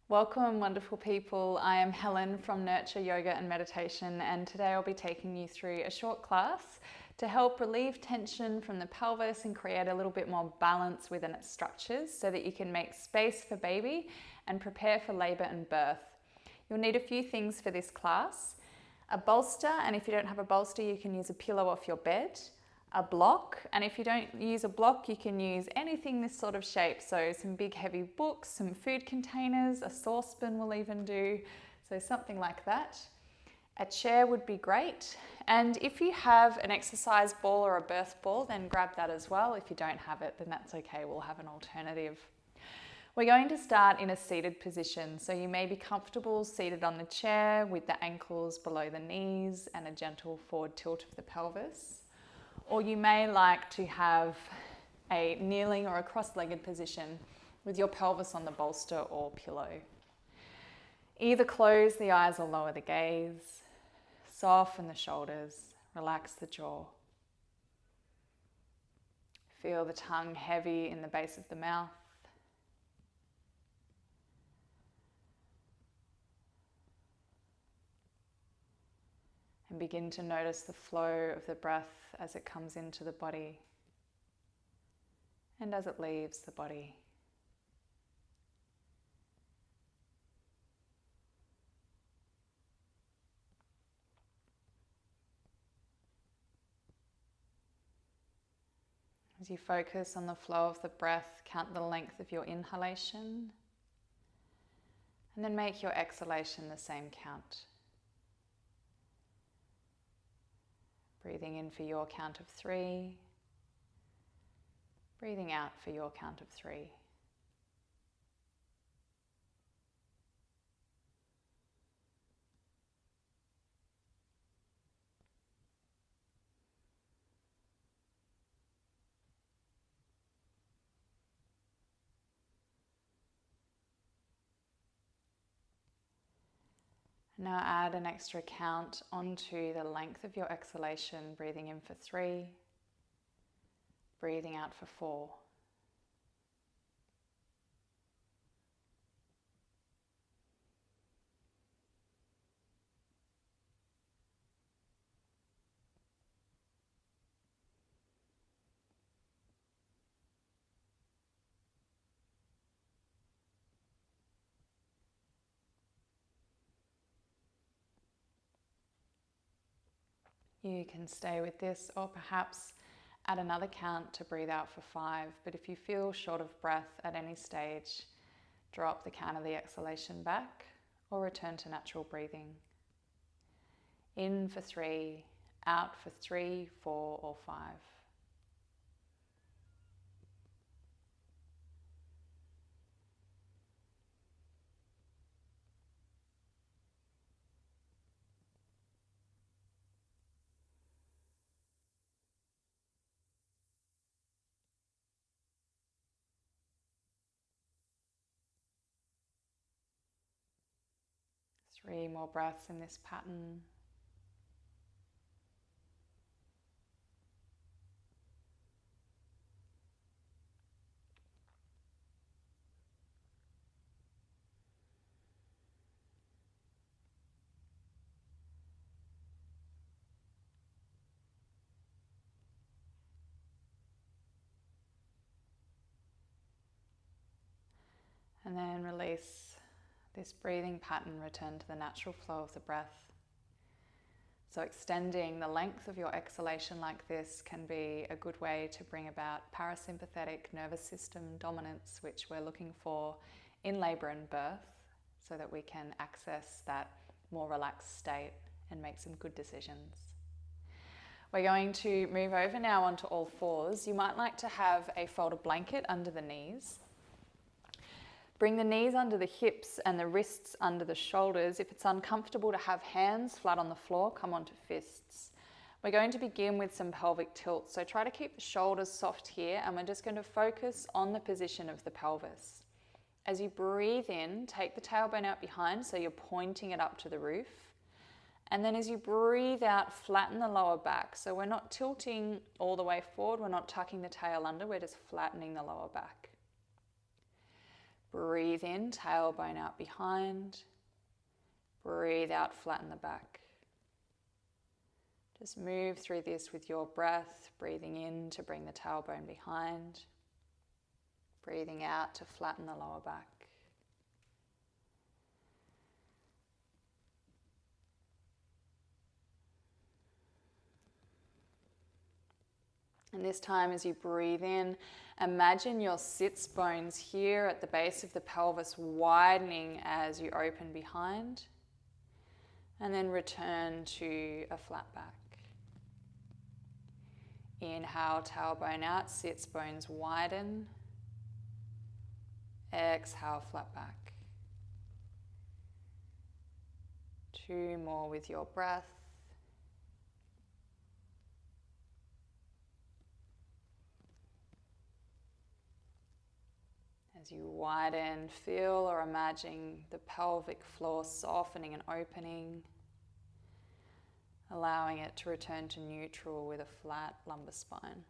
Welcome, wonderful people. I am Helen from Nurture Yoga and Meditation, and today I'll be taking you through a short class to help relieve tension from the pelvis and create a little bit more balance within its structures so that you can make space for baby and prepare for labour and birth. You'll need a few things for this class: a bolster, and if you don't have a bolster, you can use a pillow off your bed. A block, and if you don't use a block, you can use anything this sort of shape, so some big heavy books, some food containers, a saucepan will even do, so something like that. A chair would be great, and if you have an exercise ball or a birth ball, then grab that as well. If you don't have it, then that's okay, we'll have an alternative. We're going to start in a seated position, so you may be comfortable seated on the chair with the ankles below the knees and a gentle forward tilt of the pelvis. Or you may like to have a kneeling or a cross-legged position with your pelvis on the bolster or pillow. Either close the eyes or lower the gaze. Soften the shoulders, relax the jaw. Feel the tongue heavy in the base of the mouth. And begin to notice the flow of the breath as it comes into the body and as it leaves the body. As you focus on the flow of the breath, count the length of your inhalation and then make your exhalation the same count. Breathing in for your count of 3. Breathing out for your count of 3. Now add an extra count onto the length of your exhalation, breathing in for 3, breathing out for 4. You can stay with this or perhaps add another count to breathe out for 5, but if you feel short of breath at any stage, drop the count of the exhalation back or return to natural breathing. In for 3, out for 3, 4 or 5. Three more breaths in this pattern. And then release this breathing pattern, return to the natural flow of the breath. So extending the length of your exhalation like this can be a good way to bring about parasympathetic nervous system dominance, which we're looking for in labour and birth, so that we can access that more relaxed state and make some good decisions. We're going to move over now onto all fours. You might like to have a folded blanket under the knees. Bring the knees under the hips and the wrists under the shoulders. If it's uncomfortable to have hands flat on the floor, come onto fists. We're going to begin with some pelvic tilt, so try to keep the shoulders soft here, and we're just going to focus on the position of the pelvis. As you breathe in, take the tailbone out behind so you're pointing it up to the roof. And then as you breathe out, flatten the lower back. So we're not tilting all the way forward, we're not tucking the tail under, we're just flattening the lower back. Breathe in, tailbone out behind. Breathe out, flatten the back. Just move through this with your breath, breathing in to bring the tailbone behind. Breathing out to flatten the lower back. And this time as you breathe in, imagine your sits bones here at the base of the pelvis widening as you open behind. And then return to a flat back. Inhale, tailbone out, sits bones widen. Exhale, flat back. 2 more with your breath. As you widen, feel or imagine the pelvic floor softening and opening, allowing it to return to neutral with a flat lumbar spine.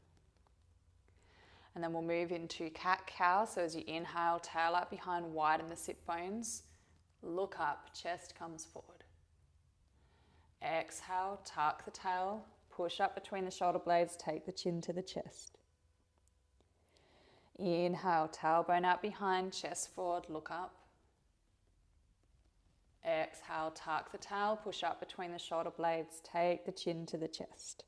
And then we'll move into cat-cow. So as you inhale, tail out behind, widen the sit bones, look up, chest comes forward. Exhale, tuck the tail, push up between the shoulder blades, take the chin to the chest. Inhale, tailbone out behind, chest forward, look up. Exhale, tuck the tail, push up between the shoulder blades, take the chin to the chest.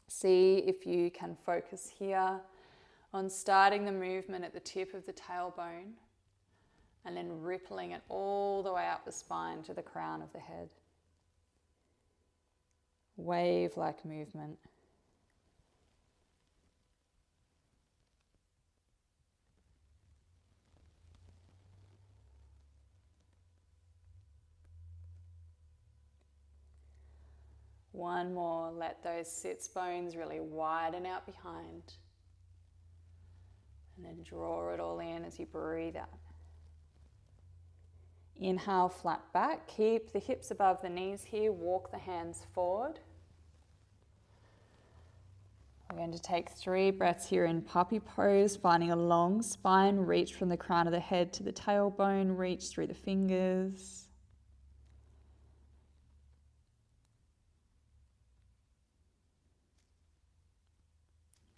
See if you can focus here on starting the movement at the tip of the tailbone and then rippling it all the way up the spine to the crown of the head. Wave-like movement. One more, let those sits bones really widen out behind. And then draw it all in as you breathe out. Inhale, flat back. Keep the hips above the knees here. Walk the hands forward. We're going to take 3 breaths here in puppy pose, finding a long spine. Reach from the crown of the head to the tailbone. Reach through the fingers.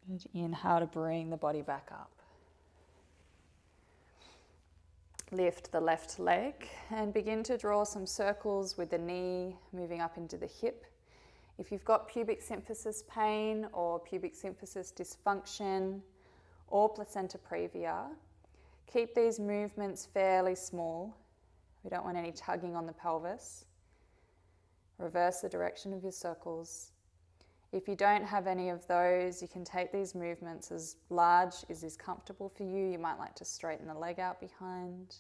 Good. Inhale to bring the body back up. Lift the left leg and begin to draw some circles with the knee moving up into the hip. If you've got pubic symphysis pain or pubic symphysis dysfunction or placenta previa, keep these movements fairly small. We don't want any tugging on the pelvis. Reverse the direction of your circles. If you don't have any of those, you can take these movements as large as is comfortable for you. You might like to straighten the leg out behind.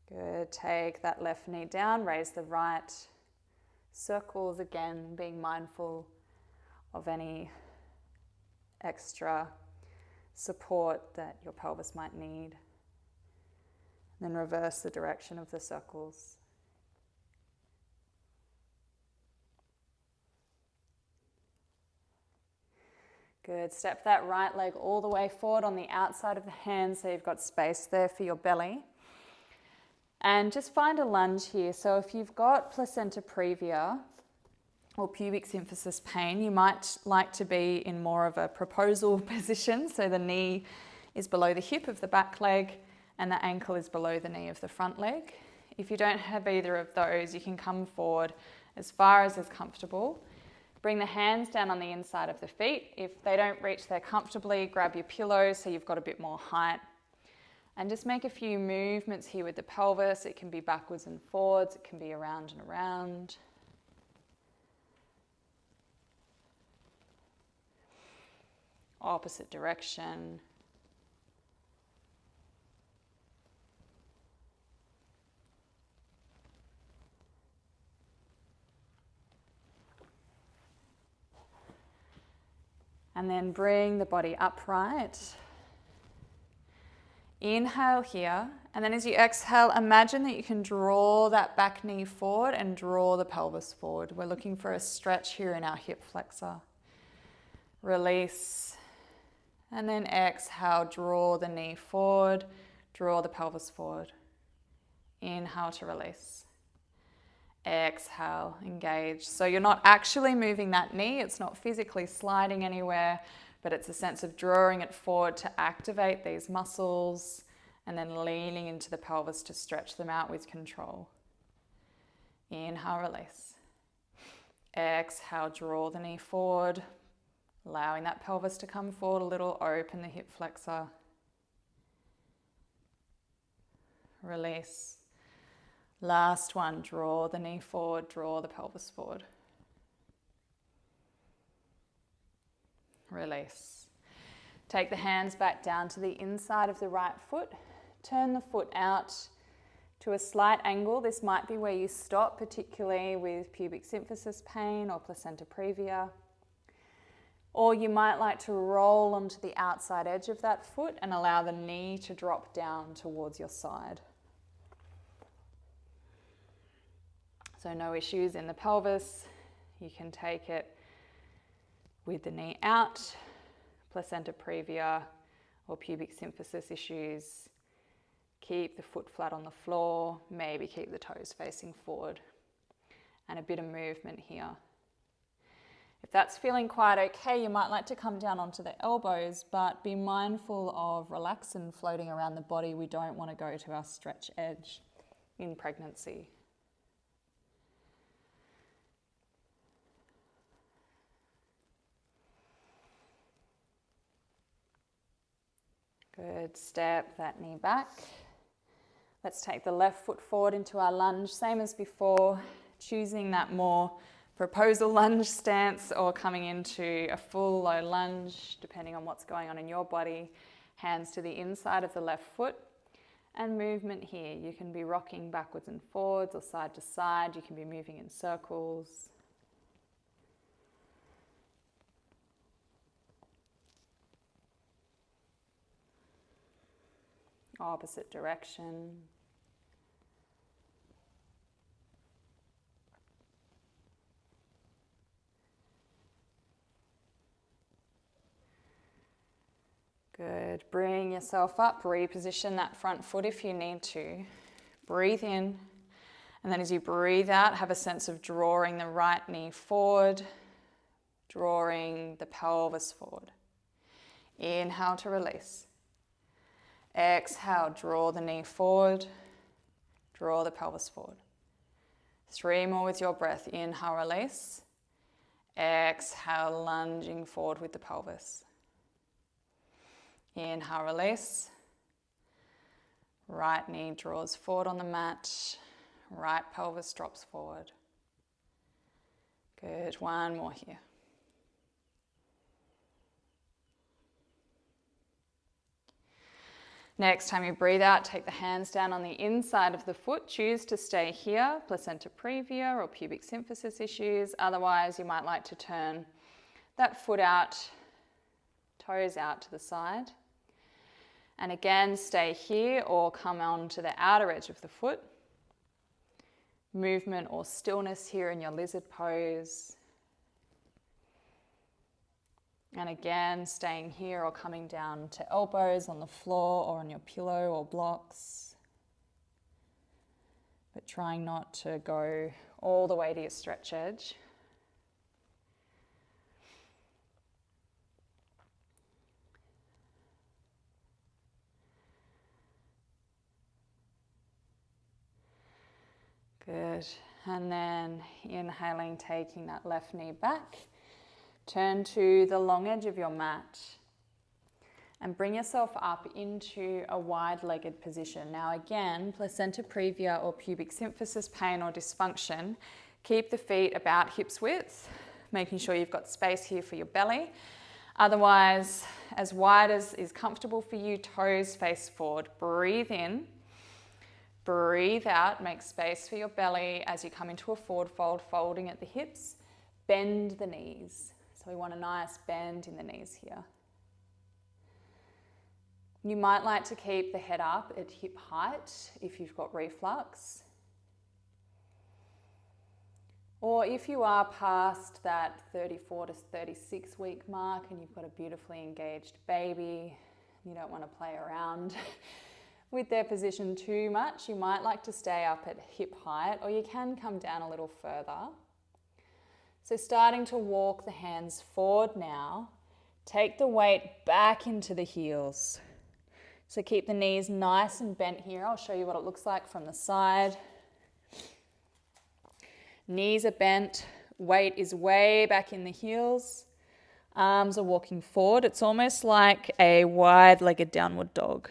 Good. Take that left knee down, raise the right. Circles again, being mindful of any extra support that your pelvis might need. Then reverse the direction of the circles. Good. Step that right leg all the way forward on the outside of the hand so you've got space there for your belly. And just find a lunge here. So if you've got placenta previa or pubic symphysis pain, you might like to be in more of a proposal position. So the knee is below the hip of the back leg and the ankle is below the knee of the front leg. If you don't have either of those, you can come forward as far as is comfortable. Bring the hands down on the inside of the feet. If they don't reach there comfortably, grab your pillow so you've got a bit more height. And just make a few movements here with the pelvis. It can be backwards and forwards. It can be around and around. Opposite direction. And then bring the body upright. Inhale here, and then as you exhale, imagine that you can draw that back knee forward and draw the pelvis forward. We're looking for a stretch here in our hip flexor. Release. And then exhale, draw the knee forward, draw the pelvis forward. Inhale to release. Exhale, engage. So you're not actually moving that knee, it's not physically sliding anywhere, but it's a sense of drawing it forward to activate these muscles and then leaning into the pelvis to stretch them out with control. Inhale, release. Exhale, draw the knee forward, allowing that pelvis to come forward a little, open the hip flexor. Release. Last one, draw the knee forward, draw the pelvis forward. Release. Take the hands back down to the inside of the right foot. Turn the foot out to a slight angle. This might be where you stop, particularly with pubic symphysis pain or placenta previa. Or you might like to roll onto the outside edge of that foot and allow the knee to drop down towards your side. So no issues in the pelvis. You can take it with the knee out, placenta previa or pubic symphysis issues. Keep the foot flat on the floor, maybe keep the toes facing forward, and a bit of movement here. If that's feeling quite okay, you might like to come down onto the elbows, but be mindful of relaxin floating around the body. We don't want to go to our stretch edge in pregnancy. Good, step that knee back. Let's take the left foot forward into our lunge, same as before, choosing that more proposal lunge stance or coming into a full low lunge, depending on what's going on in your body. Hands to the inside of the left foot and movement here. You can be rocking backwards and forwards or side to side. You can be moving in circles. Opposite direction. Good. Bring yourself up, reposition that front foot if you need to. Breathe in, and then as you breathe out, have a sense of drawing the right knee forward, drawing the pelvis forward. Inhale to release. Exhale, draw the knee forward, draw the pelvis forward. 3 more with your breath. Inhale, release. Exhale, lunging forward with the pelvis. Inhale, release. Right knee draws forward on the mat. Right pelvis drops forward. Good. 1 more here. Next time you breathe out, take the hands down on the inside of the foot. Choose to stay here, placenta previa or pubic symphysis issues. Otherwise, you might like to turn that foot out, toes out to the side. And again, stay here or come on to the outer edge of the foot. Movement or stillness here in your lizard pose. And again, staying here or coming down to elbows on the floor or on your pillow or blocks. But trying not to go all the way to your stretch edge. Good. And then inhaling, taking that left knee back. Turn to the long edge of your mat and bring yourself up into a wide-legged position. Now again, placenta previa or pubic symphysis pain or dysfunction, keep the feet about hips width, making sure you've got space here for your belly. Otherwise, as wide as is comfortable for you, toes face forward. Breathe in, breathe out, make space for your belly as you come into a forward fold, folding at the hips. Bend the knees. So we want a nice bend in the knees here. You might like to keep the head up at hip height if you've got reflux. Or if you are past that 34 to 36 week mark and you've got a beautifully engaged baby, you don't want to play around with their position too much, you might like to stay up at hip height, or you can come down a little further. So starting to walk the hands forward now, take the weight back into the heels. So keep the knees nice and bent here. I'll show you what it looks like from the side. Knees are bent, weight is way back in the heels. Arms are walking forward. It's almost like a wide-legged downward dog.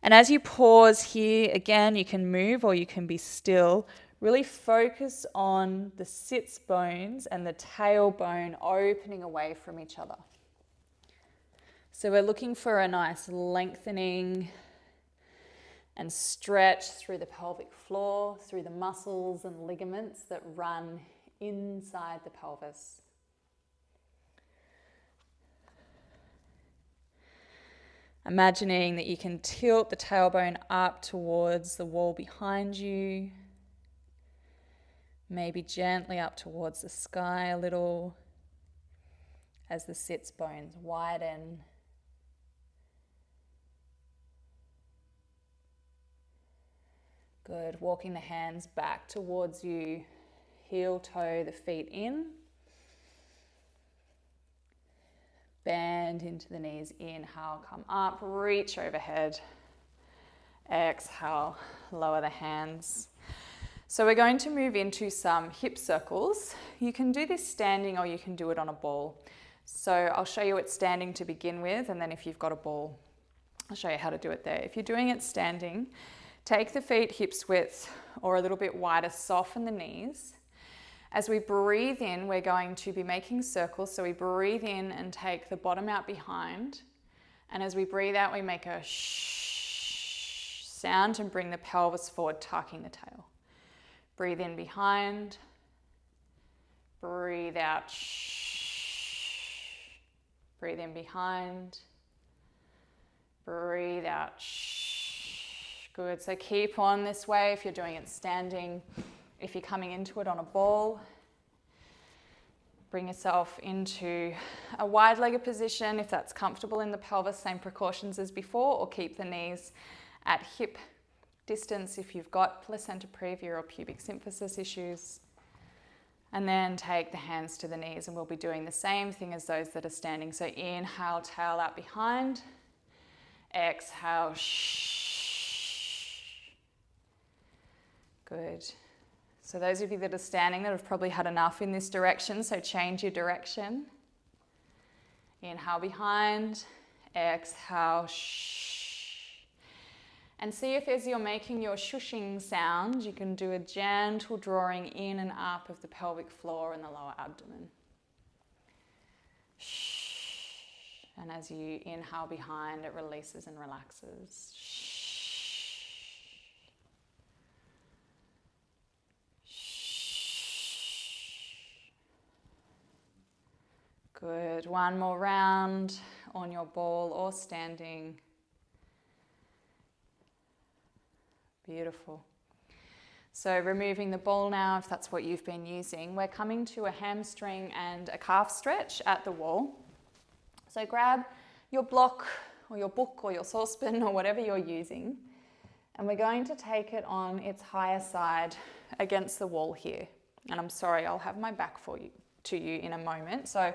And as you pause here, again, you can move or you can be still. Really focus on the sits bones and the tailbone opening away from each other. So we're looking for a nice lengthening and stretch through the pelvic floor, through the muscles and ligaments that run inside the pelvis. Imagining that you can tilt the tailbone up towards the wall behind you, maybe gently up towards the sky a little as the sits bones widen. Good. Walking the hands back towards you, heel toe the feet in. Bend into the knees, inhale, come up, reach overhead. Exhale, lower the hands. So we're going to move into some hip circles. You can do this standing or you can do it on a ball. So I'll show you it standing to begin with, and then if you've got a ball, I'll show you how to do it there. If you're doing it standing, take the feet hips width or a little bit wider, soften the knees. As we breathe in, we're going to be making circles. So we breathe in and take the bottom out behind. And as we breathe out, we make a shh sound and bring the pelvis forward, tucking the tail. Breathe in behind. Breathe out. Shh. Breathe in behind. Breathe out. Shh. Good. So keep on this way if you're doing it standing. If you're coming into it on a ball, bring yourself into a wide-legged position if that's comfortable in the pelvis, same precautions as before, or keep the knees at hip distance if you've got placenta previa or pubic symphysis issues. And then take the hands to the knees, and we'll be doing the same thing as those that are standing. So inhale, tail out behind. Exhale, shh. Good. So those of you that are standing that have probably had enough in this direction, so change your direction. Inhale behind, exhale, shh. And see if as you're making your shushing sound, you can do a gentle drawing in and up of the pelvic floor and the lower abdomen. Shh. And as you inhale behind, it releases and relaxes. Shh. Good. One more round on your ball or standing. Beautiful. So removing the ball now, if that's what you've been using. We're coming to a hamstring and a calf stretch at the wall. So grab your block or your book or your saucepan or whatever you're using, and we're going to take it on its higher side against the wall here. And I'm sorry, I'll have my back to you in a moment. So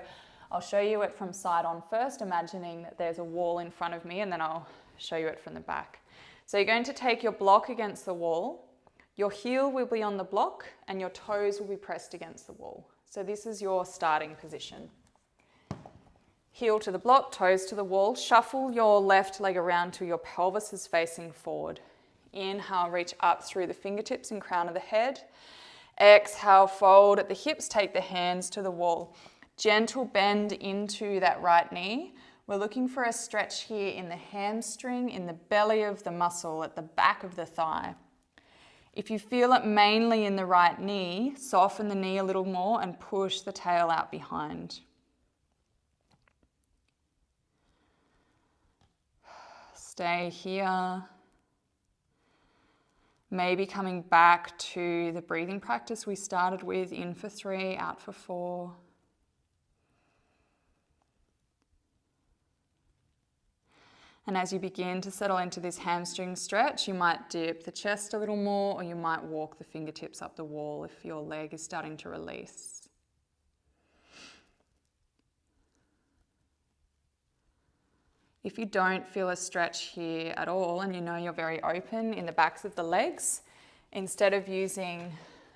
I'll show you it from side on first, imagining that there's a wall in front of me, and then I'll show you it from the back. So you're going to take your block against the wall, your heel will be on the block, and your toes will be pressed against the wall. So this is your starting position. Heel to the block, toes to the wall. Shuffle your left leg around till your pelvis is facing forward. Inhale, reach up through the fingertips and crown of the head. Exhale, fold at the hips, take the hands to the wall. Gentle bend into that right knee. We're looking for a stretch here in the hamstring, in the belly of the muscle, at the back of the thigh. If you feel it mainly in the right knee, soften the knee a little more and push the tail out behind. Stay here. Maybe coming back to the breathing practice we started with, in for 3, out for 4. And as you begin to settle into this hamstring stretch, you might dip the chest a little more, or you might walk the fingertips up the wall if your leg is starting to release. If you don't feel a stretch here at all, and you know you're very open in the backs of the legs, instead of using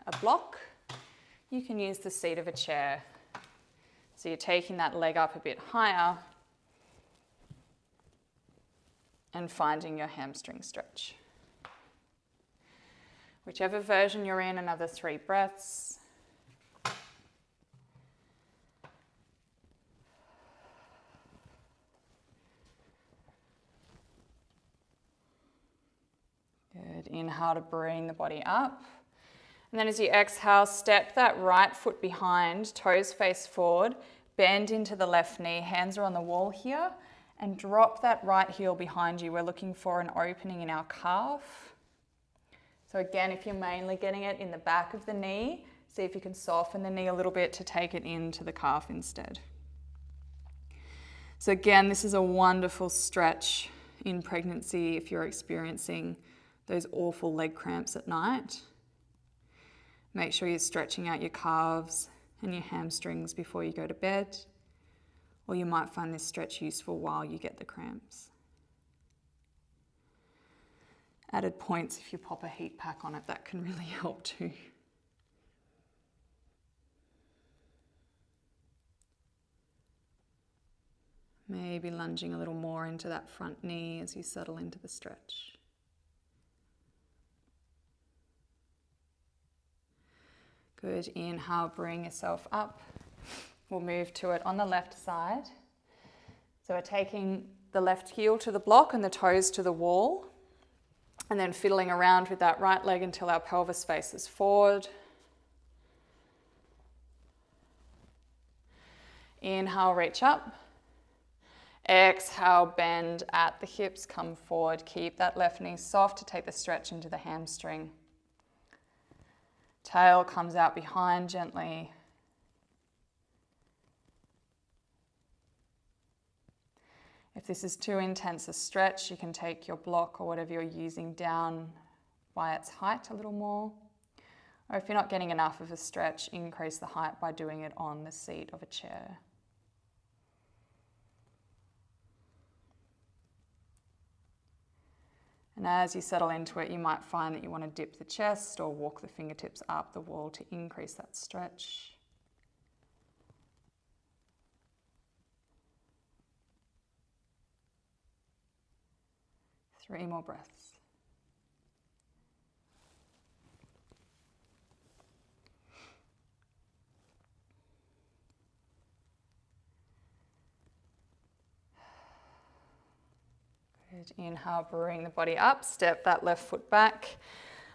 a block, you can use the seat of a chair. So you're taking that leg up a bit higher and finding your hamstring stretch. Whichever version you're in, another 3 breaths. Good. Inhale to bring the body up. And then as you exhale, step that right foot behind, toes face forward, bend into the left knee, hands are on the wall here, and drop that right heel behind you. We're looking for an opening in our calf. So again, if you're mainly getting it in the back of the knee, see if you can soften the knee a little bit to take it into the calf instead. So again, this is a wonderful stretch in pregnancy if you're experiencing those awful leg cramps at night. Make sure you're stretching out your calves and your hamstrings before you go to bed, or you might find this stretch useful while you get the cramps. Added points if you pop a heat pack on it, that can really help too. Maybe lunging a little more into that front knee as you settle into the stretch. Good. Inhale, bring yourself up. We'll move to it on the left side. So we're taking the left heel to the block and the toes to the wall, and then fiddling around with that right leg until our pelvis faces forward. Inhale, reach up. Exhale, bend at the hips, come forward. Keep that left knee soft to take the stretch into the hamstring. Tail comes out behind gently. If this is too intense a stretch, you can take your block or whatever you're using down by its height a little more. Or if you're not getting enough of a stretch, increase the height by doing it on the seat of a chair. And as you settle into it, you might find that you want to dip the chest or walk the fingertips up the wall to increase that stretch. Three more breaths. Good. Inhale, bring the body up, step that left foot back,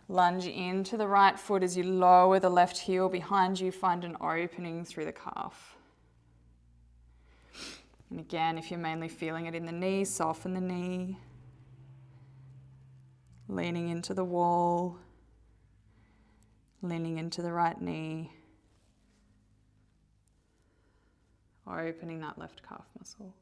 lunge into the right foot as you lower the left heel behind you, find an opening through the calf. And again, if you're mainly feeling it in the knee, soften the knee. Leaning into the wall, leaning into the right knee, opening that left calf muscle.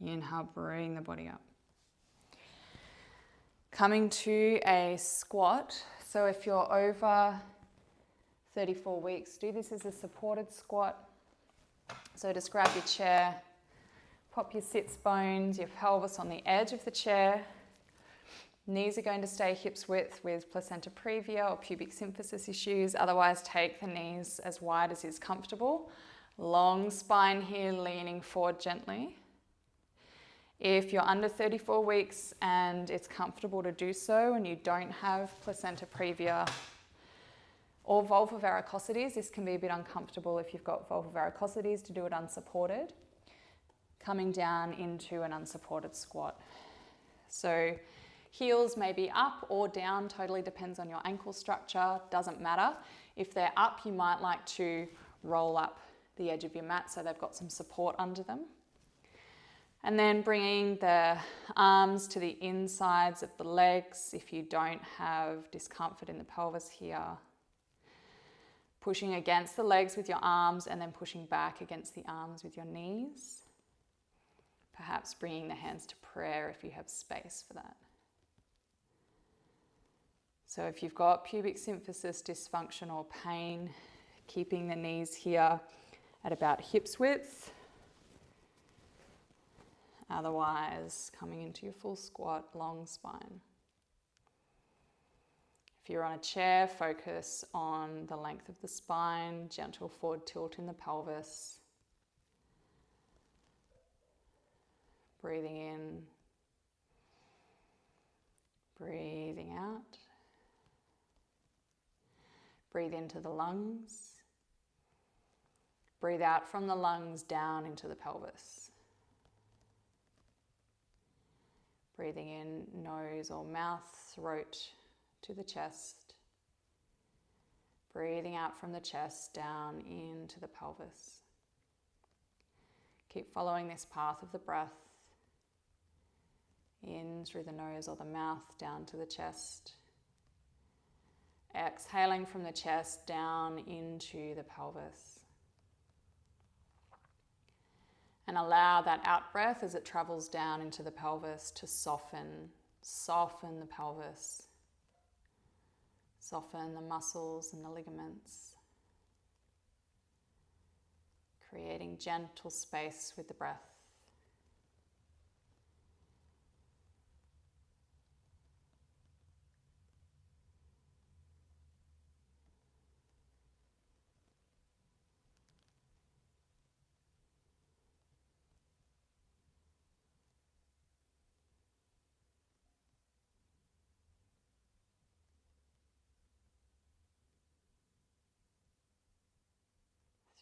Inhale, bring the body up. Coming to a squat. So if you're over 34 weeks, do this as a supported squat. So just grab your chair, pop your sits bones, your pelvis on the edge of the chair. Knees are going to stay hips width with placenta previa or pubic symphysis issues. Otherwise, take the knees as wide as is comfortable. Long spine here, leaning forward gently. If you're under 34 weeks and it's comfortable to do so and you don't have placenta previa or vulvar varicosities, this can be a bit uncomfortable if you've got vulvar varicosities to do it unsupported. coming down into an unsupported squat. So heels may be up or down, totally depends on your ankle structure, doesn't matter. If they're up, you might like to roll up the edge of your mat so they've got some support under them. And then bringing the arms to the insides of the legs if you don't have discomfort in the pelvis here. Pushing against the legs with your arms and then pushing back against the arms with your knees. Perhaps bringing the hands to prayer if you have space for that. So if you've got pubic symphysis dysfunction or pain, keeping the knees here at about hips width. Otherwise, coming into your full squat, long spine. If you're on a chair, focus on the length of the spine, gentle forward tilt in the pelvis. Breathing in, breathing out. Breathe into the lungs. Breathe out from the lungs down into the pelvis. Breathing in nose or mouth, throat to the chest. Breathing out from the chest down into the pelvis. Keep following this path of the breath. In through the nose or the mouth, down to the chest. Exhaling from the chest down into the pelvis. And allow that out breath as it travels down into the pelvis to soften the pelvis. Soften the muscles and the ligaments. Creating gentle space with the breath.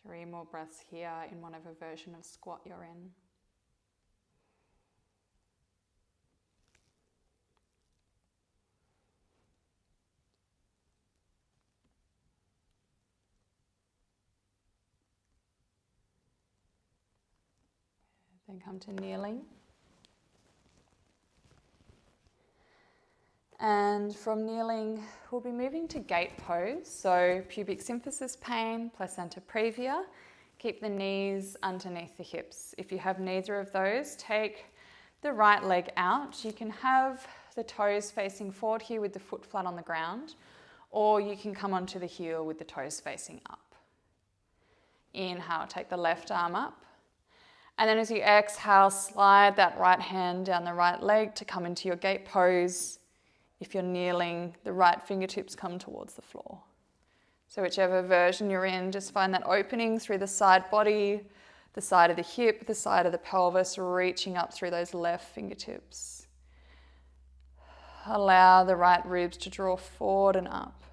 Three more breaths here in whatever version of squat you're in. Then come to kneeling. And from kneeling, we'll be moving to gate pose. So pubic symphysis pain, placenta previa. Keep the knees underneath the hips. If you have neither of those, take the right leg out. You can have the toes facing forward here with the foot flat on the ground, or you can come onto the heel with the toes facing up. Inhale, take the left arm up. And then as you exhale, slide that right hand down the right leg to come into your gate pose. If you're kneeling, the right fingertips come towards the floor. So whichever version you're in, just find that opening through the side body, the side of the hip, the side of the pelvis, reaching up through those left fingertips. Allow the right ribs to draw forward and up.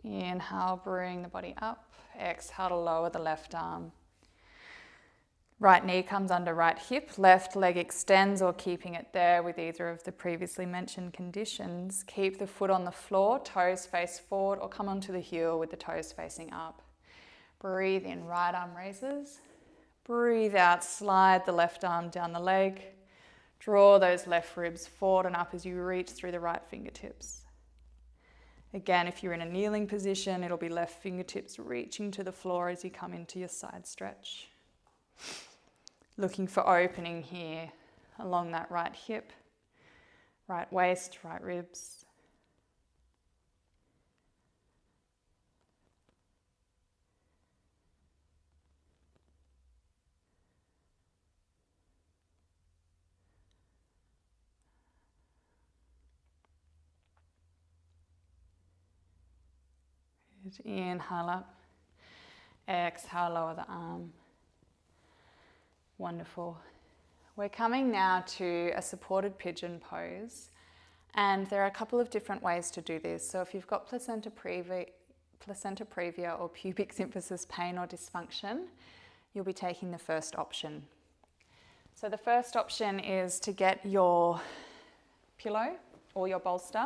Inhale, bring the body up. Exhale to lower the left arm. Right knee comes under right hip. Left leg extends, or keeping it there with either of the previously mentioned conditions. Keep the foot on the floor, toes face forward, or come onto the heel with the toes facing up. Breathe in, right arm raises. Breathe out, slide the left arm down the leg. Draw those left ribs forward and up as you reach through the right fingertips. Again, if you're in a kneeling position, it'll be left fingertips reaching to the floor as you come into your side stretch. Looking for opening here along that right hip, right waist, right ribs. Inhale up, exhale, lower the arm. Wonderful. We're coming now to a supported pigeon pose, and there are a couple of different ways to do this. So if you've got placenta previa or pubic symphysis pain or dysfunction, you'll be taking the first option. So the first option is to get your pillow or your bolster.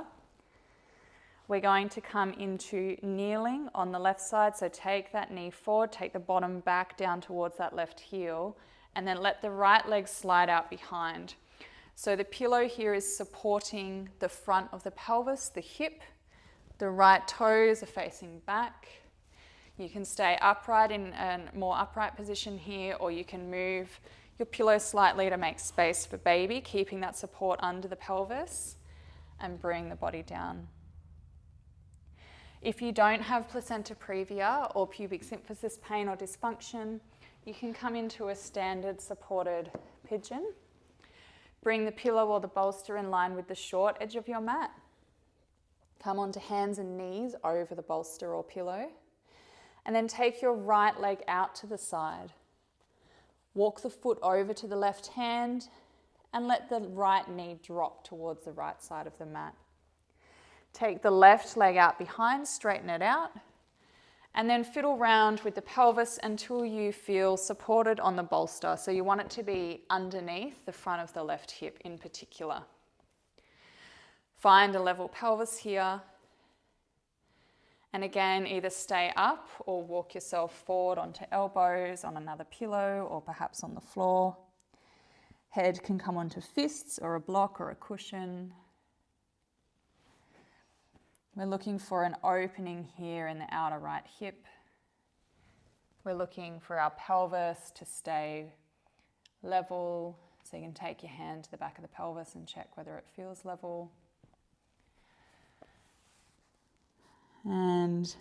We're going to come into kneeling on the left side. So take that knee forward, take the bottom back down towards that left heel, and then let the right leg slide out behind. So the pillow here is supporting the front of the pelvis, the hip. The right toes are facing back. You can stay upright in a more upright position here, or you can move your pillow slightly to make space for baby, keeping that support under the pelvis, and bring the body down. If you don't have placenta previa or pubic symphysis pain or dysfunction, you can come into a standard supported pigeon. Bring the pillow or the bolster in line with the short edge of your mat. Come onto hands and knees over the bolster or pillow. And then take your right leg out to the side. Walk the foot over to the left hand and let the right knee drop towards the right side of the mat. Take the left leg out behind, straighten it out, and then fiddle round with the pelvis until you feel supported on the bolster. So you want it to be underneath the front of the left hip in particular. Find a level pelvis here. And again, either stay up or walk yourself forward onto elbows on another pillow or perhaps on the floor. Head can come onto fists or a block or a cushion. We're looking for an opening here in the outer right hip. We're looking for our pelvis to stay level. So you can take your hand to the back of the pelvis and check whether it feels level. And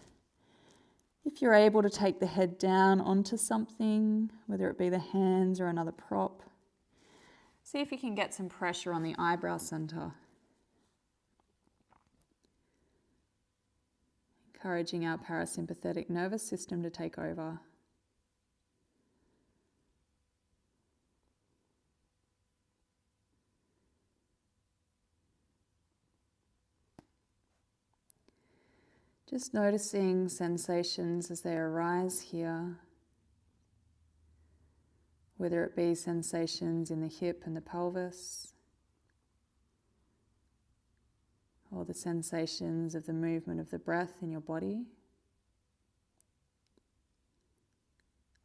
if you're able to take the head down onto something, whether it be the hands or another prop, see if you can get some pressure on the eyebrow center. Encouraging our parasympathetic nervous system to take over. Just noticing sensations as they arise here, whether it be sensations in the hip and the pelvis, or the sensations of the movement of the breath in your body,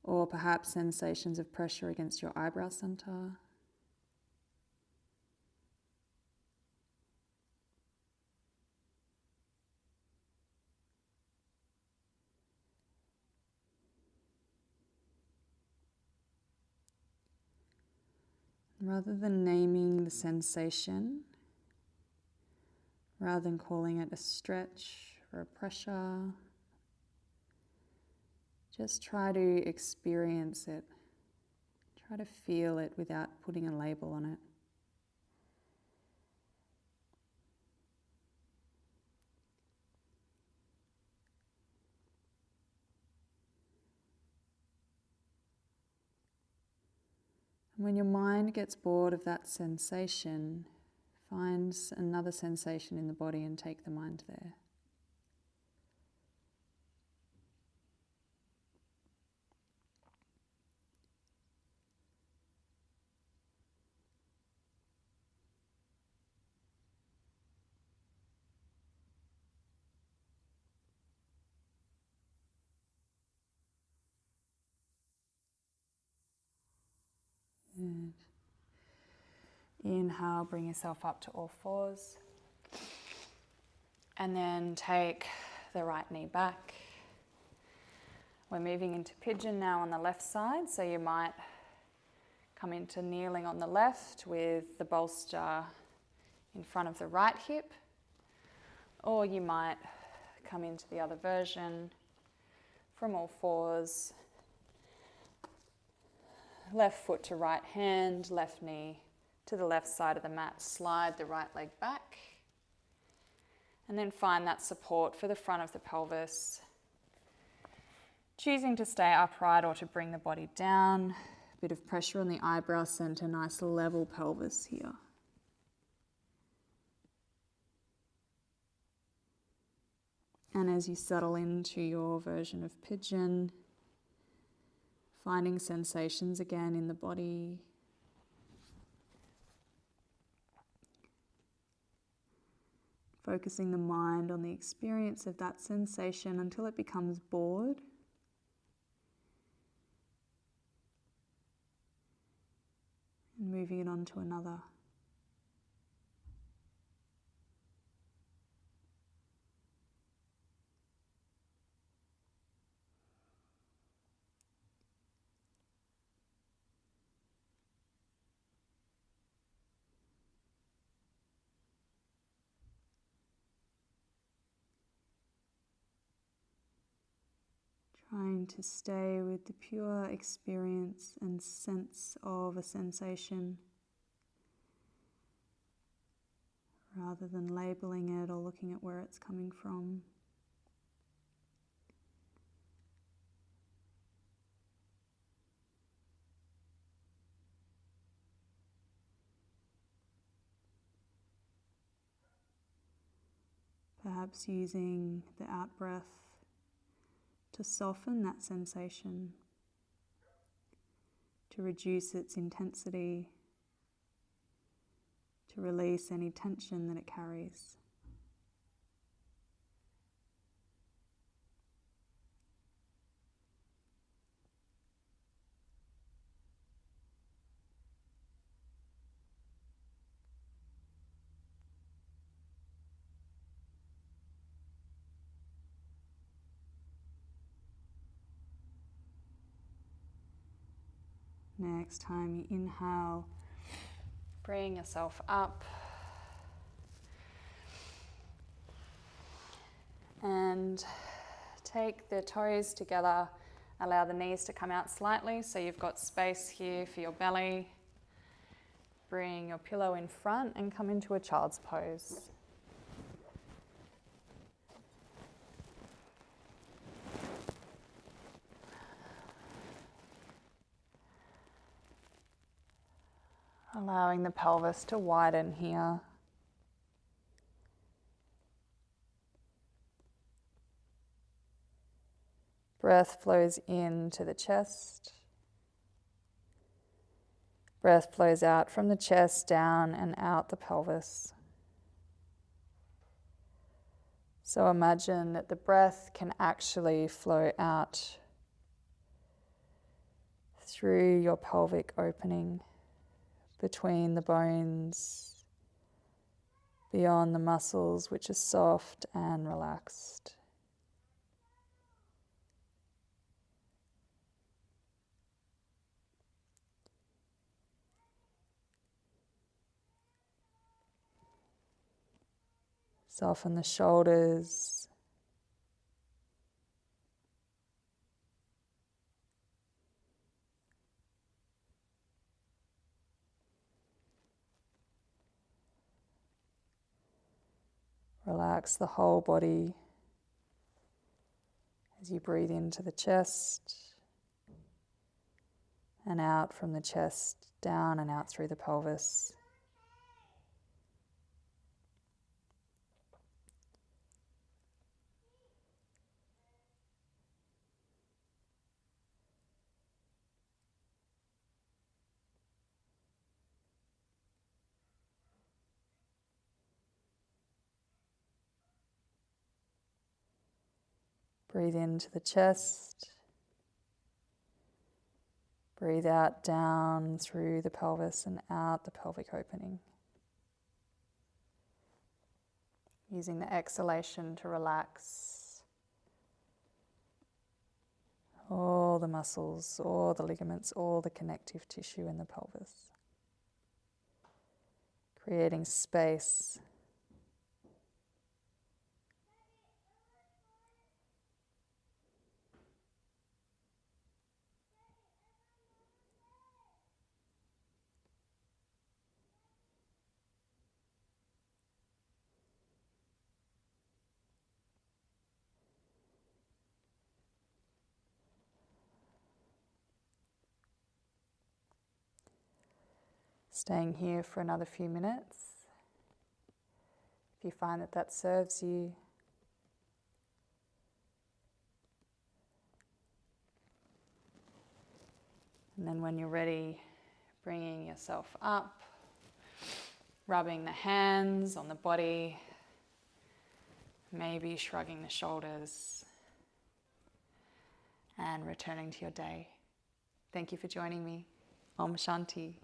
or perhaps sensations of pressure against your eyebrow center. Rather than naming the sensation, rather than calling it a stretch or a pressure, just try to experience it. Try to feel it without putting a label on it. When your mind gets bored of that sensation, find another sensation in the body and take the mind there. Good. Inhale, bring yourself up to all fours. And then take the right knee back. We're moving into pigeon now on the left side, so you might come into kneeling on the left with the bolster in front of the right hip, or you might come into the other version from all fours. Left foot to right hand, left knee to the left side of the mat. Slide the right leg back. And then find that support for the front of the pelvis. Choosing to stay upright or to bring the body down, Bit of pressure on the eyebrow center, nice level pelvis here. And as you settle into your version of pigeon, finding sensations again in the body. Focusing the mind on the experience of that sensation until it becomes bored. And moving it on to another. Trying to stay with the pure experience and sense of a sensation rather than labeling it or looking at where it's coming from. Perhaps using the out-breath to soften that sensation, to reduce its intensity, to release any tension that it carries. Next time you inhale, bring yourself up and take the toes together. Allow the knees to come out slightly so you've got space here for your belly. Bring your pillow in front and come into a child's pose. Allowing the pelvis to widen here. Breath flows into the chest. Breath flows out from the chest, down and out the pelvis. So imagine that the breath can actually flow out through your pelvic opening, between the bones, beyond the muscles, which are soft and relaxed. Soften the shoulders. Relax the whole body as you breathe into the chest and out from the chest, down and out through the pelvis. Breathe into the chest. Breathe out down through the pelvis and out the pelvic opening. Using the exhalation to relax all the muscles, all the ligaments, all the connective tissue in the pelvis. Creating space. Staying here for another few minutes. If you find that that serves you. And then when you're ready, bringing yourself up, rubbing the hands on the body, maybe shrugging the shoulders, and returning to your day. Thank you for joining me. Om Shanti.